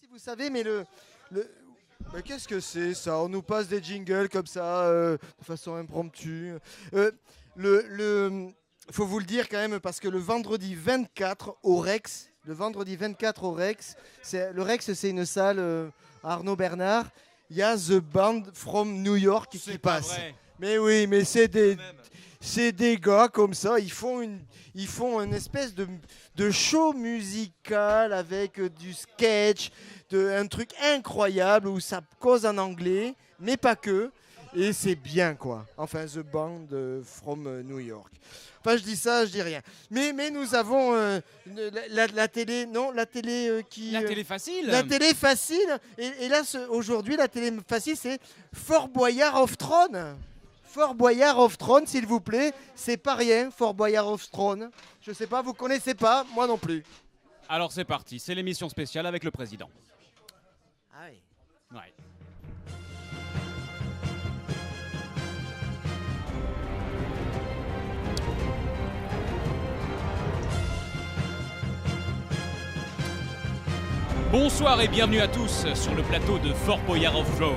si vous savez, mais mais qu'est-ce que c'est ça? On nous passe des jingles comme ça, de façon impromptue. Faut vous le dire quand même, parce que le vendredi 24 au Rex, le Rex, c'est une salle Arnaud Bernard. Il y a The Band from New York qui passe. Vrai. Mais oui, mais c'est des gars comme ça, ils font une espèce de show musical avec du sketch, un truc incroyable où ça cause en anglais, mais pas que. Et c'est bien quoi. Enfin, The Band from New York. Enfin, je dis ça, je dis rien. Mais nous avons la télé, non, la télé qui... La télé facile. La télé facile. Et là, aujourd'hui, la télé facile, c'est Fort Boyard of Throne. Fort Boyard of Throne, s'il vous plaît. C'est pas rien, Fort Boyard of Throne. Je sais pas, vous connaissez pas, moi non plus. Alors c'est parti, c'est l'émission spéciale avec le président. Ah oui. Ouais. Bonsoir et bienvenue à tous sur le plateau de Fort Boyard of Thrones.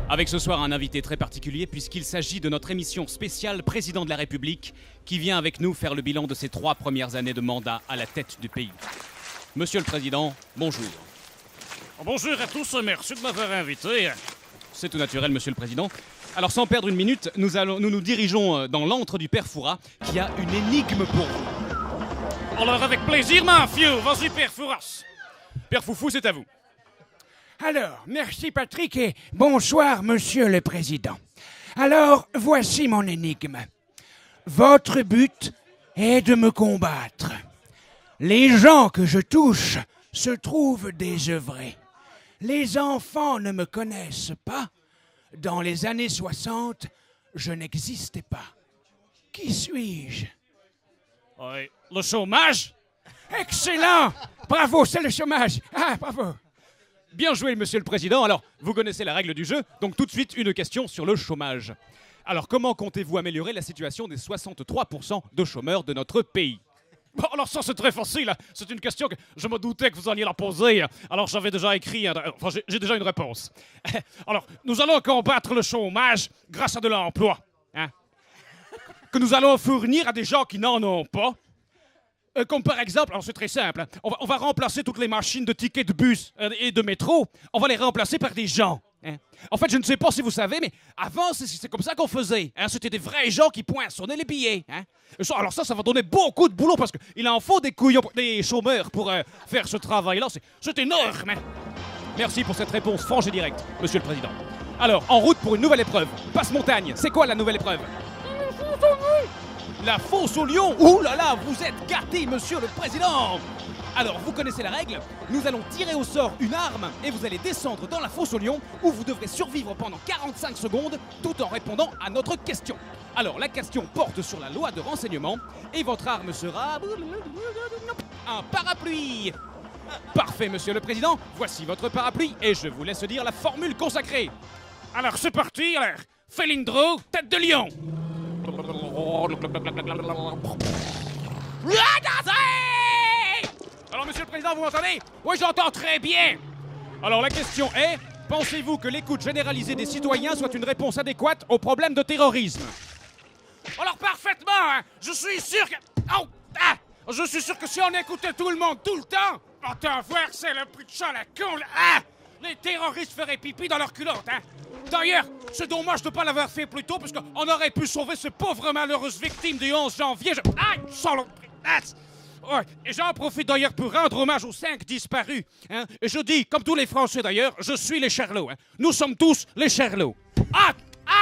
Avec ce soir un invité très particulier puisqu'il s'agit de notre émission spéciale Président de la République qui vient avec nous faire le bilan de ses 3 premières années de mandat à la tête du pays. Monsieur le Président, bonjour. Bonjour à tous, merci de m'avoir invité. C'est tout naturel, Monsieur le Président. Alors sans perdre une minute, nous nous dirigeons dans l'antre du Père Fouras qui a une énigme pour vous. Alors avec plaisir, mafieux, vas-y Père Fouras. Père Foufou, c'est à vous. Alors, merci Patrick et bonsoir Monsieur le Président. Alors, voici mon énigme. Votre but est de me combattre. Les gens que je touche se trouvent désœuvrés. Les enfants ne me connaissent pas. Dans les années 60, je n'existais pas. Qui suis-je? Oui, le chômage? Excellent! Bravo, c'est le chômage. Ah, bravo. Bien joué, Monsieur le Président. Alors, vous connaissez la règle du jeu, donc tout de suite une question sur le chômage. Alors, comment comptez-vous améliorer la situation des 63% de chômeurs de notre pays? Bon, alors ça c'est très facile, c'est une question que je me doutais que vous alliez la poser, alors j'avais déjà écrit, enfin j'ai déjà une réponse. Alors, nous allons combattre le chômage grâce à de l'emploi, hein, que nous allons fournir à des gens qui n'en ont pas. Comme par exemple, alors c'est très simple, hein, on va remplacer toutes les machines de tickets de bus et de métro, on va les remplacer par des gens. Hein. En fait, je ne sais pas si vous savez, mais avant, c'est comme ça qu'on faisait. Hein. C'était des vrais gens qui poinçonnaient les billets. Hein. Alors ça va donner beaucoup de boulot parce qu'il en faut des couillons, des chômeurs pour faire ce travail-là. C'est énorme. Hein. Merci pour cette réponse franche et directe, Monsieur le Président. Alors, en route pour une nouvelle épreuve. Passe-montagne, c'est quoi la nouvelle épreuve? La fosse au lion. Ouh là là, vous êtes gâté, Monsieur le Président. Alors, vous connaissez la règle. Nous allons tirer au sort une arme et vous allez descendre dans la fosse au lion où vous devrez survivre pendant 45 secondes tout en répondant à notre question. Alors, la question porte sur la loi de renseignement et votre arme sera... un parapluie. Parfait, Monsieur le Président. Voici votre parapluie et je vous laisse dire la formule consacrée. Alors, c'est parti, alors, Felindro, tête de lion. Alors, Monsieur le Président, vous m'entendez? Oui, j'entends très bien. Alors, la question est, pensez-vous que l'écoute généralisée des citoyens soit une réponse adéquate au problème de terrorisme? Alors, parfaitement, hein, je suis sûr que... Oh, ah, je suis sûr que si on écoutait tout le monde tout le temps, attends voir, c'est le prix de chat, la con, là, ah, les terroristes feraient pipi dans leurs culottes, hein. D'ailleurs, c'est dommage de ne pas l'avoir fait plus tôt, parce qu'on aurait pu sauver ces pauvres malheureuses victimes du 11 janvier. Aïe, ouais. Et j'en profite d'ailleurs pour rendre hommage aux 5 disparus. Hein. Et je dis, comme tous les Français d'ailleurs, je suis les Charlots. Hein. Nous sommes tous les Charlots. Ah,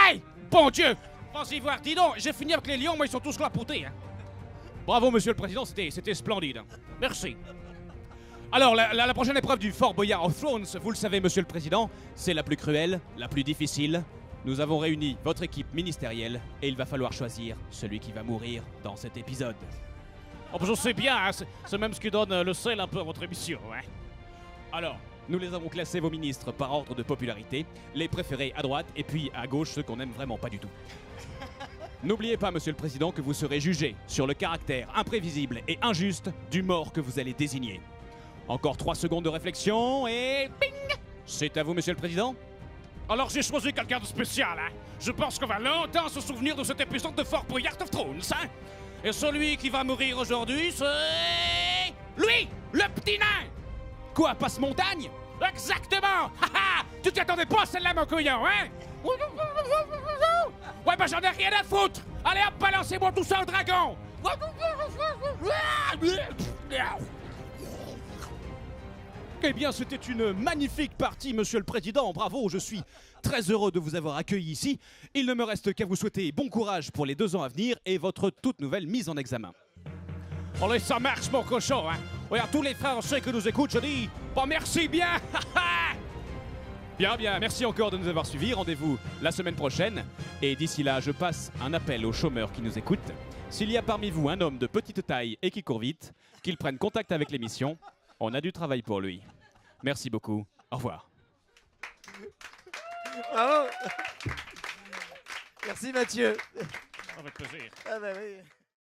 aïe, bon Dieu. Vas-y voir, dis donc, j'ai fini avec les lions, mais ils sont tous clapotés. Hein. Bravo, Monsieur le Président, c'était splendide. Merci. Alors, la prochaine épreuve du Fort Boyard of Thrones, vous le savez, Monsieur le Président, c'est la plus cruelle, la plus difficile. Nous avons réuni votre équipe ministérielle et il va falloir choisir celui qui va mourir dans cet épisode. Oh, je sais bien, hein, c'est même ce qui donne le sel un peu à votre émission. Hein. Alors, nous les avons classés, vos ministres, par ordre de popularité, les préférés à droite et puis à gauche, ceux qu'on n'aime vraiment pas du tout. N'oubliez pas, Monsieur le Président, que vous serez jugé sur le caractère imprévisible et injuste du mort que vous allez désigner. Encore 3 secondes de réflexion et... Bing! C'est à vous, monsieur le président. Alors j'ai choisi quelqu'un de spécial, hein. Je pense qu'on va longtemps se souvenir de cet épisode de Fort Boyard of Thrones, hein. Et celui qui va mourir aujourd'hui, c'est... lui, le petit nain. Quoi, passe-montagne? Exactement. Haha. Tu t'y attendais pas, celle-là, mon couillon, hein. Ouais, ben j'en ai rien à foutre. Allez hop, balancez-moi tout ça au dragon. Eh bien, c'était une magnifique partie, monsieur le président. Bravo, je suis très heureux de vous avoir accueilli ici. Il ne me reste qu'à vous souhaiter bon courage pour les 2 ans à venir et votre toute nouvelle mise en examen. Allez, ça marche, mon cochon, hein. Regarde, tous les Français que nous écoutent, je dis, bon, merci bien. Bien, bien, merci encore de nous avoir suivis. Rendez-vous la semaine prochaine. Et d'ici là, je passe un appel aux chômeurs qui nous écoutent. S'il y a parmi vous un homme de petite taille et qui court vite, qu'il prenne contact avec l'émission. On a du travail pour lui. Merci beaucoup. Au revoir. Bravo. Merci Mathieu. Avec plaisir. Ah bah oui.